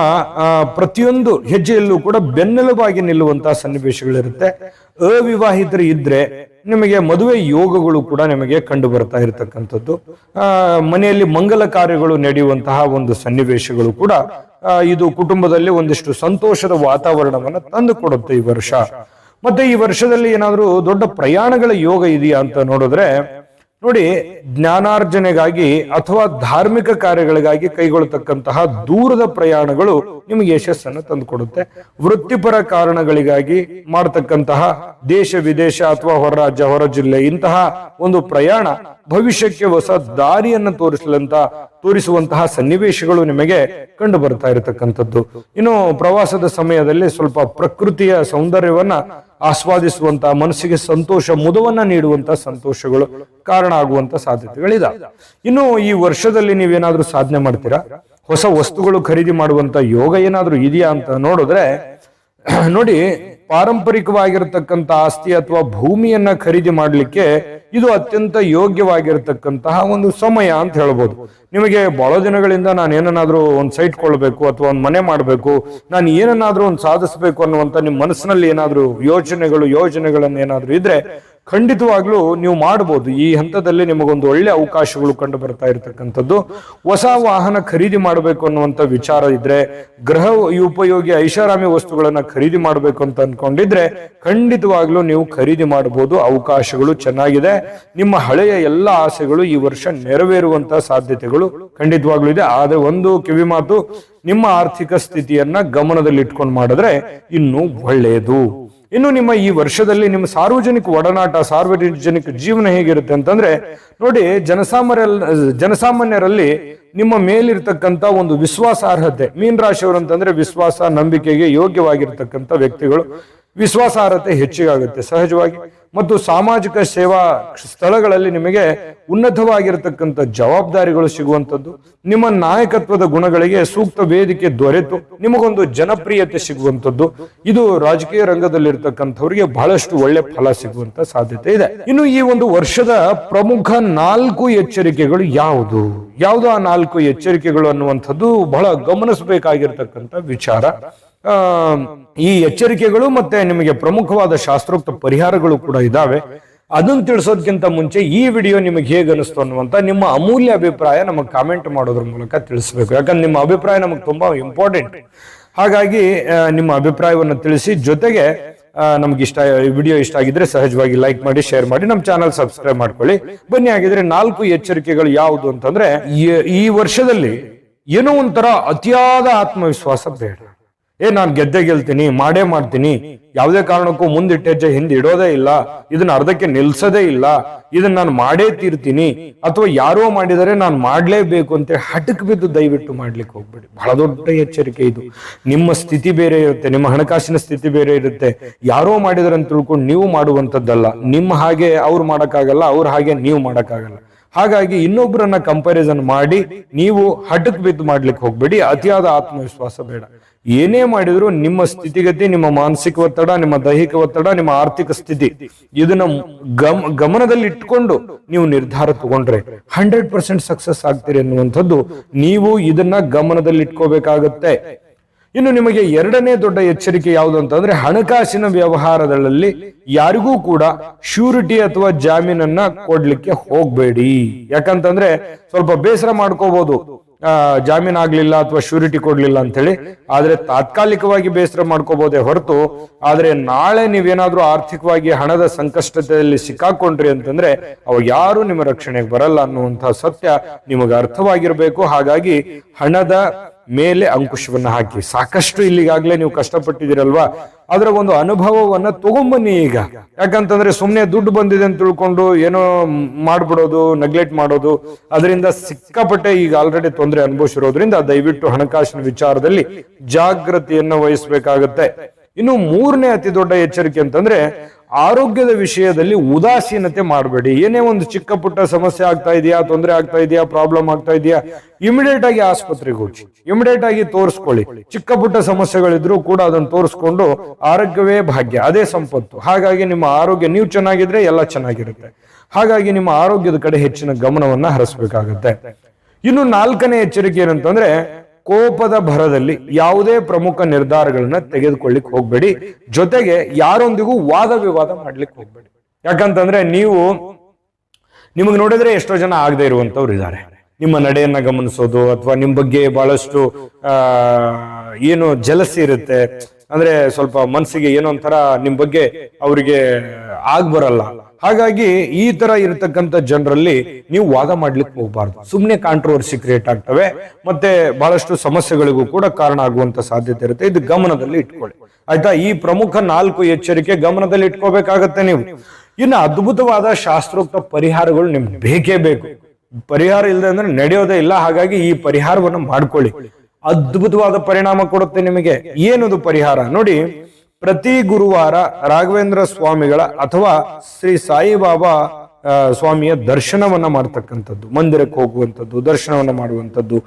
ಪ್ರತಿಯೊಂದು ಹೆಜ್ಜೆಯಲ್ಲೂ ಕೂಡ ಬೆನ್ನೆಲುಬಾಗಿ ನಿಲ್ಲುವಂತಹ ಸನ್ನಿವೇಶಗಳಿರುತ್ತೆ. ಅವಿವಾಹಿತರು ಇದ್ರೆ ನಿಮಗೆ ಮದುವೆ ಯೋಗಗಳು ಕೂಡ ನಿಮಗೆ ಕಂಡು ಬರ್ತಾ ಇರತಕ್ಕಂಥದ್ದು. ಮನೆಯಲ್ಲಿ ಮಂಗಲ ಕಾರ್ಯಗಳು ನಡೆಯುವಂತಹ ಒಂದು ಸನ್ನಿವೇಶಗಳು ಕೂಡ ಇದು ಕುಟುಂಬದಲ್ಲಿ ಒಂದಿಷ್ಟು ಸಂತೋಷದ ವಾತಾವರಣವನ್ನ ತಂದು ಕೊಡುತ್ತೆ ಈ ವರ್ಷ. ಮತ್ತೆ ಈ ವರ್ಷದಲ್ಲಿ ಏನಾದ್ರೂ ದೊಡ್ಡ ಪ್ರಯಾಣಗಳ ಯೋಗ ಇದೆಯಾ ಅಂತ ನೋಡಿದ್ರೆ ನೋಡಿ, ಜ್ಞಾನಾರ್ಜನೆಗಾಗಿ ಅಥವಾ ಧಾರ್ಮಿಕ ಕಾರ್ಯಗಳಿಗಾಗಿ ಕೈಗೊಳ್ಳತಕ್ಕಂತಹ ದೂರದ ಪ್ರಯಾಣಗಳು ನಿಮಗೆ ಯಶಸ್ಸನ್ನು ತಂದುಕೊಡುತ್ತೆ. ವೃತ್ತಿಪರ ಕಾರಣಗಳಿಗಾಗಿ ಮಾಡತಕ್ಕಂತಹ ದೇಶ ವಿದೇಶ ಅಥವಾ ಹೊರ ರಾಜ್ಯ ಹೊರ ಜಿಲ್ಲೆ ಇಂತಹ ಒಂದು ಪ್ರಯಾಣ ಭವಿಷ್ಯಕ್ಕೆ ಹೊಸ ದಾರಿಯನ್ನು ತೋರಿಸುವಂತಹ ಸನ್ನಿವೇಶಗಳು ನಿಮಗೆ ಕಂಡು ಬರ್ತಾ ಇರತಕ್ಕಂಥದ್ದು. ಇನ್ನು ಪ್ರವಾಸದ ಸಮಯದಲ್ಲಿ ಸ್ವಲ್ಪ ಪ್ರಕೃತಿಯ ಸೌಂದರ್ಯವನ್ನ ಆಸ್ವಾದಿಸುವಂತಹ, ಮನಸ್ಸಿಗೆ ಸಂತೋಷ ಮುದವನ್ನ ನೀಡುವಂತಹ ಸಂತೋಷಗಳು ಕಾರಣ ಆಗುವಂತ ಸಾಧ್ಯತೆಗಳಿದೆ. ಇನ್ನು ಈ ವರ್ಷದಲ್ಲಿ ನೀವೇನಾದ್ರೂ ಸಾಧನೆ ಮಾಡ್ತೀರಾ, ಹೊಸ ವಸ್ತುಗಳು ಖರೀದಿ ಮಾಡುವಂತ ಯೋಗ ಏನಾದ್ರೂ ಇದೆಯಾ ಅಂತ ನೋಡಿದ್ರೆ ನೋಡಿ, ಪಾರಂಪರಿಕವಾಗಿರತಕ್ಕಂತ ಆಸ್ತಿ ಅಥವಾ ಭೂಮಿಯನ್ನ ಖರೀದಿ ಮಾಡ್ಲಿಕ್ಕೆ ಇದು ಅತ್ಯಂತ ಯೋಗ್ಯವಾಗಿರತಕ್ಕಂತಹ ಒಂದು ಸಮಯ ಅಂತ ಹೇಳ್ಬೋದು. ನಿಮಗೆ ಬಹಳ ದಿನಗಳಿಂದ ನಾನು ಏನನ್ನಾದ್ರೂ ಒಂದು ಸೈಟ್ ಕೊಳ್ಬೇಕು ಅಥವಾ ಒಂದು ಮನೆ ಮಾಡಬೇಕು, ನಾನು ಏನನ್ನಾದ್ರೂ ಒಂದು ಸಾಧಿಸಬೇಕು ಅನ್ನುವಂತ ನಿಮ್ಮ ಮನಸ್ಸಿನಲ್ಲಿ ಏನಾದ್ರೂ ಯೋಜನೆಗಳನ್ನ ಏನಾದ್ರೂ ಇದ್ರೆ ಖಂಡಿತವಾಗ್ಲೂ ನೀವು ಮಾಡಬಹುದು. ಈ ಹಂತದಲ್ಲಿ ನಿಮಗೊಂದು ಒಳ್ಳೆ ಅವಕಾಶಗಳು ಕಂಡು ಬರ್ತಾ ಇರತಕ್ಕಂಥದ್ದು. ಹೊಸ ವಾಹನ ಖರೀದಿ ಮಾಡಬೇಕು ಅನ್ನುವಂತ ವಿಚಾರ ಇದ್ರೆ, ಗೃಹ ಉಪಯೋಗಿ ಐಷಾರಾಮಿ ವಸ್ತುಗಳನ್ನ ಖರೀದಿ ಮಾಡಬೇಕು ಅಂತ ಅನ್ಕೊಂಡಿದ್ರೆ ಖಂಡಿತವಾಗ್ಲೂ ನೀವು ಖರೀದಿ ಮಾಡಬಹುದು. ಅವಕಾಶಗಳು ಚೆನ್ನಾಗಿದೆ. ನಿಮ್ಮ ಹಳೆಯ ಎಲ್ಲ ಆಸೆಗಳು ಈ ವರ್ಷ ನೆರವೇರುವಂತಹ ಸಾಧ್ಯತೆಗಳು ಖಂಡಿತವಾಗ್ಲೂ ಇದೆ. ಆದ್ರೆ ಒಂದು ಕಿವಿ ಮಾತು, ನಿಮ್ಮ ಆರ್ಥಿಕ ಸ್ಥಿತಿಯನ್ನ ಗಮನದಲ್ಲಿ ಇಟ್ಕೊಂಡು ಮಾಡಿದ್ರೆ ಇನ್ನೂ ಒಳ್ಳೆಯದು. ಇನ್ನು ನಿಮ್ಮ ಈ ವರ್ಷದಲ್ಲಿ ನಿಮ್ಮ ಸಾರ್ವಜನಿಕ ಒಡನಾಟ, ಸಾರ್ವಜನಿಕ ಜೀವನ ಹೇಗಿರುತ್ತೆ ಅಂತಂದ್ರೆ ನೋಡಿ, ಜನಸಾಮಾನ್ಯರಲ್ಲಿ ನಿಮ್ಮ ಮೇಲಿರ್ತಕ್ಕಂಥ ಒಂದು ವಿಶ್ವಾಸಾರ್ಹತೆ, ಮೀನ ರಾಶಿಯವರು ಅಂತಂದ್ರೆ ವಿಶ್ವಾಸ, ನಂಬಿಕೆಗೆ ಯೋಗ್ಯವಾಗಿರ್ತಕ್ಕಂಥ ವ್ಯಕ್ತಿಗಳು, ವಿಶ್ವಾಸಾರ್ಹತೆ ಹೆಚ್ಚಿಗಾಗುತ್ತೆ ಸಹಜವಾಗಿ. ಮತ್ತು ಸಾಮಾಜಿಕ ಸೇವಾ ಸ್ಥಳಗಳಲ್ಲಿ ನಿಮಗೆ ಉನ್ನತವಾಗಿರತಕ್ಕಂಥ ಜವಾಬ್ದಾರಿಗಳು ಸಿಗುವಂಥದ್ದು, ನಿಮ್ಮ ನಾಯಕತ್ವದ ಗುಣಗಳಿಗೆ ಸೂಕ್ತ ವೇದಿಕೆ ದೊರೆತು ನಿಮಗೊಂದು ಜನಪ್ರಿಯತೆ ಸಿಗುವಂಥದ್ದು, ಇದು ರಾಜಕೀಯ ರಂಗದಲ್ಲಿರ್ತಕ್ಕಂಥವ್ರಿಗೆ ಬಹಳಷ್ಟು ಒಳ್ಳೆ ಫಲ ಸಿಗುವಂತ ಸಾಧ್ಯತೆ ಇದೆ. ಇನ್ನು ಈ ಒಂದು ವರ್ಷದ ಪ್ರಮುಖ 4 ಎಚ್ಚರಿಕೆಗಳು ಯಾವುದು ಆ 4 ಎಚ್ಚರಿಕೆಗಳು ಅನ್ನುವಂಥದ್ದು ಬಹಳ ಗಮನಿಸಬೇಕಾಗಿರ್ತಕ್ಕಂಥ ವಿಚಾರ. ಈ ಎಚ್ಚರಿಕೆಗಳು ಮತ್ತೆ ನಿಮಗೆ ಪ್ರಮುಖವಾದ ಶಾಸ್ತ್ರೋಕ್ತ ಪರಿಹಾರಗಳು ಕೂಡ ಇದಾವೆ. ಅದನ್ನು ತಿಳಿಸೋದಕ್ಕಿಂತ ಮುಂಚೆ ಈ ವಿಡಿಯೋ ನಿಮಗೆ ಹೇಗೆ ಅನಿಸ್ತು ಅನ್ನುವಂತ ನಿಮ್ಮ ಅಮೂಲ್ಯ ಅಭಿಪ್ರಾಯ ನಮಗೆ ಕಾಮೆಂಟ್ ಮಾಡೋದ್ರ ಮೂಲಕ ತಿಳಿಸ್ಬೇಕು. ಯಾಕಂದ್ರೆ ನಿಮ್ಮ ಅಭಿಪ್ರಾಯ ನಮಗೆ ತುಂಬಾ ಇಂಪಾರ್ಟೆಂಟ್. ಹಾಗಾಗಿ ನಿಮ್ಮ ಅಭಿಪ್ರಾಯವನ್ನು ತಿಳಿಸಿ, ಜೊತೆಗೆ ನಮ್ಗೆ ವಿಡಿಯೋ ಇಷ್ಟ ಆಗಿದ್ರೆ ಸಹಜವಾಗಿ ಲೈಕ್ ಮಾಡಿ, ಶೇರ್ ಮಾಡಿ, ನಮ್ಮ ಚಾನಲ್ ಸಬ್ಸ್ಕ್ರೈಬ್ ಮಾಡ್ಕೊಳ್ಳಿ. ಬನ್ನಿ, ಆಗಿದ್ರೆ 4 ಎಚ್ಚರಿಕೆಗಳು ಯಾವುದು ಅಂತಂದ್ರೆ, ಈ ವರ್ಷದಲ್ಲಿ ಏನೋ ಒಂಥರ ಅತಿಯಾದ ಆತ್ಮವಿಶ್ವಾಸ ಬೇಡ. ನಾನು ಗೆಲ್ತೀನಿ, ಮಾಡೇ ಮಾಡ್ತೀನಿ, ಯಾವುದೇ ಕಾರಣಕ್ಕೂ ಮುಂದಿಟ್ಟ ಹೆಜ್ಜೆ ಹಿಂದೆ ಇಡೋದೇ ಇಲ್ಲ, ಇದನ್ನ ಅರ್ಧಕ್ಕೆ ನಿಲ್ಸೋದೇ ಇಲ್ಲ, ಇದನ್ನ ನಾನು ಮಾಡೇ ತೀರ್ತೀನಿ, ಅಥವಾ ಯಾರೋ ಮಾಡಿದರೆ ನಾನು ಮಾಡ್ಲೇಬೇಕು ಅಂತ ಹಠಕ್ ಬಿದ್ದು ದಯವಿಟ್ಟು ಮಾಡ್ಲಿಕ್ಕೆ ಹೋಗ್ಬೇಡಿ. ಬಹಳ ದೊಡ್ಡ ಎಚ್ಚರಿಕೆ ಇದು. ನಿಮ್ಮ ಸ್ಥಿತಿ ಬೇರೆ ಇರುತ್ತೆ, ನಿಮ್ಮ ಹಣಕಾಸಿನ ಸ್ಥಿತಿ ಬೇರೆ ಇರುತ್ತೆ. ಯಾರೋ ಮಾಡಿದಾರೆ ಅಂತ ತಿಳ್ಕೊಂಡು ನೀವು ಮಾಡುವಂತದ್ದಲ್ಲ. ನಿಮ್ಮ ಹಾಗೆ ಅವ್ರು ಮಾಡಕ್ಕಾಗಲ್ಲ, ಅವ್ರ ಹಾಗೆ ನೀವು ಮಾಡಕ್ಕಾಗಲ್ಲ. ಹಾಗಾಗಿ ಇನ್ನೊಬ್ಬರನ್ನ ಕಂಪ್ಯಾರಿಸನ್ ಮಾಡಿ ನೀವು ಹಠಕ್ ಬಿದ್ದು ಮಾಡ್ಲಿಕ್ಕೆ ಹೋಗ್ಬೇಡಿ. ಅತಿಯಾದ ಆತ್ಮವಿಶ್ವಾಸ ಬೇಡ. ಏನೇ ಮಾಡಿದ್ರು ನಿಮ್ಮ ಸ್ಥಿತಿಗತಿ, ನಿಮ್ಮ ಮಾನಸಿಕ ಒತ್ತಡ, ನಿಮ್ಮ ದೈಹಿಕ ಒತ್ತಡ, ನಿಮ್ಮ ಆರ್ಥಿಕ ಸ್ಥಿತಿ, ಇದನ್ನ ಗಮನದಲ್ಲಿ ಇಟ್ಕೊಂಡು ನೀವು ನಿರ್ಧಾರ ತಗೊಂಡ್ರೆ 100% ಸಕ್ಸಸ್ ಆಗ್ತೀರಿ ಅನ್ನುವಂಥದ್ದು ನೀವು ಇದನ್ನ ಗಮನದಲ್ಲಿ ಇಟ್ಕೋಬೇಕಾಗತ್ತೆ. ಇನ್ನು ನಿಮಗೆ 2ನೇ ದೊಡ್ಡ ಎಚ್ಚರಿಕೆ ಯಾವುದು ಅಂತಂದ್ರೆ, ಹಣಕಾಸಿನ ವ್ಯವಹಾರಗಳಲ್ಲಿ ಯಾರಿಗೂ ಕೂಡ ಶ್ಯೂರಿಟಿ ಅಥವಾ ಜಾಮೀನನ್ನ ಕೊಡ್ಲಿಕ್ಕೆ ಹೋಗ್ಬೇಡಿ. ಯಾಕಂತಂದ್ರೆ ಸ್ವಲ್ಪ ಬೇಸರ ಮಾಡ್ಕೋಬಹುದು, ಜಾಮೀನ್ ಆಗ್ಲಿಲ್ಲ ಅಥವಾ ಶ್ಯೂರಿಟಿ ಕೊಡ್ಲಿಲ್ಲ ಅಂತ ಹೇಳಿ. ಆದ್ರೆ ತಾತ್ಕಾಲಿಕವಾಗಿ ಬೇಸರ ಮಾಡ್ಕೋಬಹುದೇ ಹೊರತು, ಆದ್ರೆ ನಾಳೆ ನೀವೇನಾದ್ರೂ ಆರ್ಥಿಕವಾಗಿ ಹಣದ ಸಂಕಷ್ಟತೆಯಲ್ಲಿ ಸಿಕ್ಕಾಕೊಂಡ್ರಿ ಅಂತಂದ್ರೆ ಅವಾಗ ಯಾರು ನಿಮ್ಮ ರಕ್ಷಣೆಗೆ ಬರಲ್ಲ ಅನ್ನುವಂತಹ ಸತ್ಯ ನಿಮಗೆ ಅರ್ಥವಾಗಿರ್ಬೇಕು. ಹಾಗಾಗಿ ಹಣದ ಮೇಲೆ ಅಂಕುಶವನ್ನ ಹಾಕಿ. ಸಾಕಷ್ಟು ಇಲ್ಲಿಗಾಗ್ಲೇ ನೀವು ಕಷ್ಟಪಟ್ಟಿದ್ದೀರಲ್ವಾ, ಅದರ ಒಂದು ಅನುಭವವನ್ನ ತಗೊಂಬನ್ನಿ ಈಗ. ಯಾಕಂತಂದ್ರೆ ಸುಮ್ನೆ ದುಡ್ಡು ಬಂದಿದೆ ಅಂತ ತಿಳ್ಕೊಂಡು ಏನೋ ಮಾಡ್ಬಿಡೋದು, ನೆಗ್ಲೆಕ್ಟ್ ಮಾಡೋದು, ಅದರಿಂದ ಸಿಕ್ಕಾಪಟ್ಟೆ ಈಗ ಆಲ್ರೆಡಿ ತೊಂದರೆ ಅನುಭವಿಸಿರೋದ್ರಿಂದ ದಯವಿಟ್ಟು ಹಣಕಾಸಿನ ವಿಚಾರದಲ್ಲಿ ಜಾಗೃತಿಯನ್ನ ವಹಿಸಬೇಕಾಗತ್ತೆ. ಇನ್ನು 3ನೇ ಅತಿ ದೊಡ್ಡ ಎಚ್ಚರಿಕೆ ಅಂತಂದ್ರೆ, ಆರೋಗ್ಯದ ವಿಷಯದಲ್ಲಿ ಉದಾಸೀನತೆ ಮಾಡಬೇಡಿ. ಏನೇ ಒಂದು ಚಿಕ್ಕ ಪುಟ್ಟ ಸಮಸ್ಯೆ ಆಗ್ತಾ ಇದೆಯಾ, ತೊಂದರೆ ಆಗ್ತಾ ಇದೆಯಾ, ಪ್ರಾಬ್ಲಮ್ ಆಗ್ತಾ ಇದೆಯಾ, ಇಮಿಡಿಯೇಟ್ ಆಗಿ ಆಸ್ಪತ್ರೆಗೆ ಹೋಗಿ, ಇಮಿಡಿಯೇಟ್ ಆಗಿ ತೋರಿಸ್ಕೊಳ್ಳಿ. ಚಿಕ್ಕ ಪುಟ್ಟ ಸಮಸ್ಯೆಗಳಿದ್ರು ಕೂಡ ಅದನ್ನು ತೋರಿಸ್ಕೊಂಡು, ಆರೋಗ್ಯವೇ ಭಾಗ್ಯ, ಅದೇ ಸಂಪತ್ತು. ಹಾಗಾಗಿ ನಿಮ್ಮ ಆರೋಗ್ಯ ನೀವು ಚೆನ್ನಾಗಿದ್ರೆ ಎಲ್ಲ ಚೆನ್ನಾಗಿರುತ್ತೆ. ಹಾಗಾಗಿ ನಿಮ್ಮ ಆರೋಗ್ಯದ ಕಡೆ ಹೆಚ್ಚಿನ ಗಮನವನ್ನ ಹರಿಸಬೇಕಾಗತ್ತೆ. ಇನ್ನು 4ನೇ ಎಚ್ಚರಿಕೆ ಏನಂತಂದ್ರೆ, ಕೋಪದ ಭರದಲ್ಲಿ ಯಾವುದೇ ಪ್ರಮುಖ ನಿರ್ಧಾರಗಳನ್ನ ತೆಗೆದುಕೊಳ್ಳಿಕ್ ಹೋಗ್ಬೇಡಿ. ಜೊತೆಗೆ ಯಾರೊಂದಿಗೂ ವಾದ ವಿವಾದ ಮಾಡ್ಲಿಕ್ಕೆ ಹೋಗ್ಬೇಡಿ. ಯಾಕಂತಂದ್ರೆ ನಿಮಗೆ ನೋಡಿದ್ರೆ ಎಷ್ಟೋ ಜನ ಆಗದೆ ಇರುವಂತವ್ರು ಇದ್ದಾರೆ. ನಿಮ್ಮ ನಡೆಯನ್ನ ಗಮನಿಸೋದು ಅಥವಾ ನಿಮ್ಮ ಬಗ್ಗೆ ಬಹಳಷ್ಟು ಏನು ಜಲಸಿ ಇರುತ್ತೆ, ಅಂದ್ರೆ ಸ್ವಲ್ಪ ಮನಸ್ಸಿಗೆ ಏನೋ ಒಂಥರ ನಿಮ್ ಬಗ್ಗೆ ಅವರಿಗೆ ಆಗ್ಬರಲ್ಲ. ಹಾಗಾಗಿ ಈ ತರ ಇರತಕ್ಕಂತ ಜನರಲ್ಲಿ ನೀವು ವಾದ ಮಾಡ್ಲಿಕ್ಕೆ ಹೋಗ್ಬಾರ್ದು. ಸುಮ್ನೆ ಕಾಂಟ್ರವರ್ಸಿ ಕ್ರಿಯೇಟ್ ಆಗ್ತವೆ, ಮತ್ತೆ ಬಹಳಷ್ಟು ಸಮಸ್ಯೆಗಳಿಗೂ ಕೂಡ ಕಾರಣ ಆಗುವಂತ ಸಾಧ್ಯತೆ ಇರುತ್ತೆ. ಇದು ಗಮನದಲ್ಲಿ ಇಟ್ಕೊಳ್ಳಿ, ಆಯ್ತಾ? ಈ ಪ್ರಮುಖ 4 ಎಚ್ಚರಿಕೆ ಗಮನದಲ್ಲಿ ಇಟ್ಕೋಬೇಕಾಗತ್ತೆ ನೀವು. ಇನ್ನು ಅದ್ಭುತವಾದ ಶಾಸ್ತ್ರೋಕ್ತ ಪರಿಹಾರಗಳು ನಿಮ್ಗೆ ಬೇಕೇ ಬೇಕು. ಪರಿಹಾರ ಇಲ್ಲದೆ ಅಂದ್ರೆ ನಡೆಯೋದೇ ಇಲ್ಲ. ಹಾಗಾಗಿ ಈ ಪರಿಹಾರವನ್ನು ಮಾಡ್ಕೊಳ್ಳಿ, ಅದ್ಭುತವಾದ ಪರಿಣಾಮ ಕೊಡುತ್ತೆ ನಿಮಗೆ. ಏನದು ಪರಿಹಾರ ನೋಡಿ, ಪ್ರತಿ ಗುರುವಾರ ರಾಘವೇಂದ್ರ ಸ್ವಾಮಿಗಳ ಅಥವಾ ಶ್ರೀ ಸಾಯಿಬಾಬಾ ಸ್ವಾಮಿಯ ದರ್ಶನವನ್ನ ಮಾಡ್ತಕ್ಕಂಥದ್ದು, ಮಂದಿರಕ್ಕೆ ಹೋಗುವಂಥದ್ದು, ದರ್ಶನವನ್ನ ಮಾಡುವಂಥದ್ದು,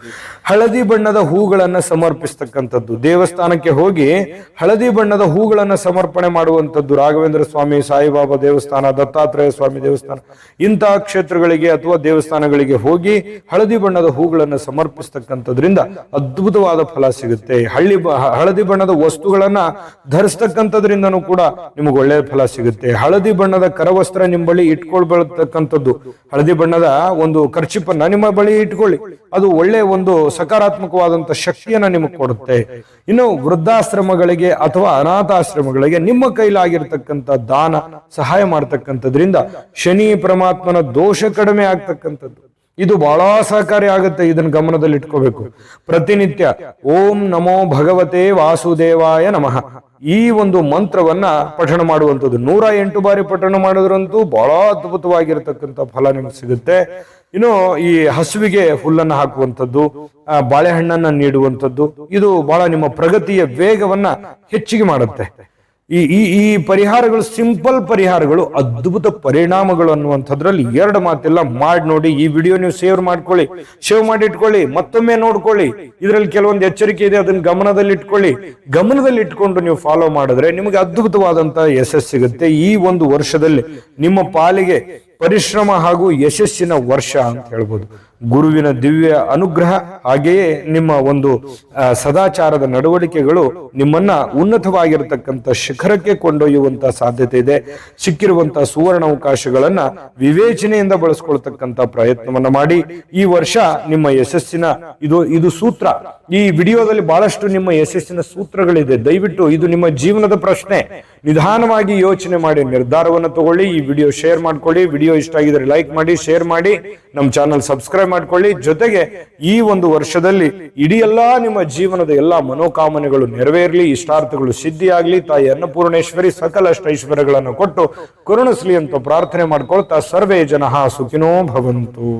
ಹಳದಿ ಬಣ್ಣದ ಹೂಗಳನ್ನ ಸಮರ್ಪಿಸ್ತಕ್ಕಂಥದ್ದು, ದೇವಸ್ಥಾನಕ್ಕೆ ಹೋಗಿ ಹಳದಿ ಬಣ್ಣದ ಹೂಗಳನ್ನ ಸಮರ್ಪಣೆ ಮಾಡುವಂಥದ್ದು. ರಾಘವೇಂದ್ರ ಸ್ವಾಮಿ, ಸಾಯಿಬಾಬಾ ದೇವಸ್ಥಾನ, ದತ್ತಾತ್ರೇಯ ಸ್ವಾಮಿ ದೇವಸ್ಥಾನ, ಇಂತಹ ಕ್ಷೇತ್ರಗಳಿಗೆ ಅಥವಾ ದೇವಸ್ಥಾನಗಳಿಗೆ ಹೋಗಿ ಹಳದಿ ಬಣ್ಣದ ಹೂಗಳನ್ನ ಸಮರ್ಪಿಸ್ತಕ್ಕಂಥದ್ರಿಂದ ಅದ್ಭುತವಾದ ಫಲ ಸಿಗುತ್ತೆ. ಹಳದಿ ಬಣ್ಣದ ವಸ್ತುಗಳನ್ನ ಧರಿಸ್ತಕ್ಕಂಥದ್ರಿಂದನೂ ಕೂಡ ನಿಮಗೆ ಒಳ್ಳೆಯ ಫಲ ಸಿಗುತ್ತೆ. ಹಳದಿ ಬಣ್ಣದ ಕರವಸ್ತ್ರ ನಿಮ್ಮ ಬಳಿ ಇಟ್ಕೊಳ್ಬರ್ತಕ್ಕಂಥದ್ದು, ಹಳದಿ ಬಣ್ಣದ ಒಂದು ಖರ್ಚಿಪನ್ನ ನಿಮ್ಮ ಬಳಿ ಇಟ್ಕೊಳ್ಳಿ, ಅದು ಒಳ್ಳೆ ಒಂದು ಸಕಾರಾತ್ಮಕವಾದಂತ ಶಕ್ತಿಯನ್ನ ನಿಮಗೆ ಕೊಡುತ್ತೆ. ಇನ್ನು ವೃದ್ಧಾಶ್ರಮಗಳಿಗೆ ಅಥವಾ ಅನಾಥಾಶ್ರಮಗಳಿಗೆ ನಿಮ್ಮ ಕೈಲಾಗಿರ್ತಕ್ಕಂಥ ದಾನ ಸಹಾಯ ಮಾಡ್ತಕ್ಕಂಥದ್ರಿಂದ ಶನಿ ಪರಮಾತ್ಮನ ದೋಷ ಕಡಿಮೆ ಆಗ್ತಕ್ಕಂಥದ್ದು, ಇದು ಬಹಳ ಸಹಕಾರಿ ಆಗುತ್ತೆ. ಇದನ್ನ ಗಮನದಲ್ಲಿ ಇಟ್ಕೋಬೇಕು. ಪ್ರತಿನಿತ್ಯ ಓಂ ನಮೋ ಭಗವತೆ ವಾಸುದೇವಾಯ ನಮಃ ಈ ಒಂದು ಮಂತ್ರವನ್ನ ಪಠಣ ಮಾಡುವಂಥದ್ದು 108 ಬಾರಿ ಪಠಣ ಮಾಡಿದ್ರಂತೂ ಬಹಳ ಅದ್ಭುತವಾಗಿರ್ತಕ್ಕಂಥ ಫಲ ನಿಮ್ಗೆ ಸಿಗುತ್ತೆ. ಇನ್ನು ಈ ಹಸುವಿಗೆ ಹುಲ್ಲನ್ನ ಹಾಕುವಂಥದ್ದು, ಬಾಳೆಹಣ್ಣನ್ನ ನೀಡುವಂಥದ್ದು, ಇದು ಬಹಳ ನಿಮ್ಮ ಪ್ರಗತಿಯ ವೇಗವನ್ನ ಹೆಚ್ಚಿಗೆ ಮಾಡುತ್ತೆ. ಈ ಪರಿಹಾರಗಳು ಸಿಂಪಲ್ ಪರಿಹಾರಗಳು, ಅದ್ಭುತ ಪರಿಣಾಮಗಳು ಅನ್ನುವಂಥದ್ರಲ್ಲಿ 2 ಮಾತಿಲ್ಲ. ಮಾಡಿ ನೋಡಿ. ಈ ವಿಡಿಯೋ ನೀವು ಸೇವ್ ಮಾಡಿ ಇಟ್ಕೊಳ್ಳಿ, ಮತ್ತೊಮ್ಮೆ ನೋಡ್ಕೊಳ್ಳಿ. ಇದರಲ್ಲಿ ಕೆಲವೊಂದು ಎಚ್ಚರಿಕೆ ಇದೆ, ಅದನ್ನ ಗಮನದಲ್ಲಿ ಇಟ್ಕೊಳ್ಳಿ. ಗಮನದಲ್ಲಿ ಇಟ್ಕೊಂಡು ನೀವು ಫಾಲೋ ಮಾಡಿದ್ರೆ ನಿಮಗೆ ಅದ್ಭುತವಾದಂತ ಯಶಸ್ಸು ಸಿಗುತ್ತೆ. ಈ ಒಂದು ವರ್ಷದಲ್ಲಿ ನಿಮ್ಮ ಪಾಲಿಗೆ ಪರಿಶ್ರಮ ಹಾಗೂ ಯಶಸ್ಸಿನ ವರ್ಷ ಅಂತ ಹೇಳ್ಬೋದು. ಗುರುವಿನ ದಿವ್ಯ ಅನುಗ್ರಹ ಹಾಗೆಯೇ ನಿಮ್ಮ ಒಂದು ಸದಾಚಾರದ ನಡವಳಿಕೆಗಳು ನಿಮ್ಮನ್ನ ಉನ್ನತವಾಗಿರತಕ್ಕಂಥ ಶಿಖರಕ್ಕೆ ಕೊಂಡೊಯ್ಯುವಂತ ಸಾಧ್ಯತೆ ಇದೆ. ಸಿಕ್ಕಿರುವಂತಹ ಸುವರ್ಣ ಅವಕಾಶಗಳನ್ನ ವಿವೇಚನೆಯಿಂದ ಬಳಸ್ಕೊಳ್ತಕ್ಕಂಥ ಪ್ರಯತ್ನವನ್ನ ಮಾಡಿ. ಈ ವರ್ಷ ನಿಮ್ಮ ಯಶಸ್ಸಿನ ಇದು ಸೂತ್ರ. ಈ ವಿಡಿಯೋದಲ್ಲಿ ಬಹಳಷ್ಟು ನಿಮ್ಮ ಯಶಸ್ಸಿನ ಸೂತ್ರಗಳಿದೆ. ದಯವಿಟ್ಟು ಇದು ನಿಮ್ಮ ಜೀವನದ ಪ್ರಶ್ನೆ. ನಿಧಾನವಾಗಿ ಯೋಚನೆ ಮಾಡಿ ನಿರ್ಧಾರವನ್ನು ತಗೊಳ್ಳಿ. ಈ ವಿಡಿಯೋ ಶೇರ್ ಮಾಡ್ಕೊಳ್ಳಿ. ವಿಡಿಯೋ ಇಷ್ಟ ಆಗಿದ್ರೆ ಲೈಕ್ ಮಾಡಿ, ಶೇರ್ ಮಾಡಿ, ನಮ್ಮ ಚಾನಲ್ ಸಬ್ಸ್ಕ್ರೈಬ್ ಮಾಡ್ಕೊಳ್ಳಿ. ಜೊತೆಗೆ ಈ ಒಂದು ವರ್ಷದಲ್ಲಿ ಇಡೀ ಎಲ್ಲಾ ನಿಮ್ಮ ಜೀವನದ ಎಲ್ಲಾ ಮನೋಕಾಮನೆಗಳು ನೆರವೇರಲಿ, ಇಷ್ಟಾರ್ಥಗಳು ಸಿದ್ಧಿಯಾಗ್ಲಿ. ತಾಯಿ ಅನ್ನಪೂರ್ಣೇಶ್ವರಿ ಸಕಲಷ್ಟ ಐಶ್ವರ್ಯಗಳನ್ನು ಕೊಟ್ಟು ಕರುಣಿಸ್ಲಿ ಅಂತ ಪ್ರಾರ್ಥನೆ ಮಾಡ್ಕೊಳ್ತಾ ಸರ್ವೇ ಜನಃ ಸುಖಿನೋ ಭವಂತು.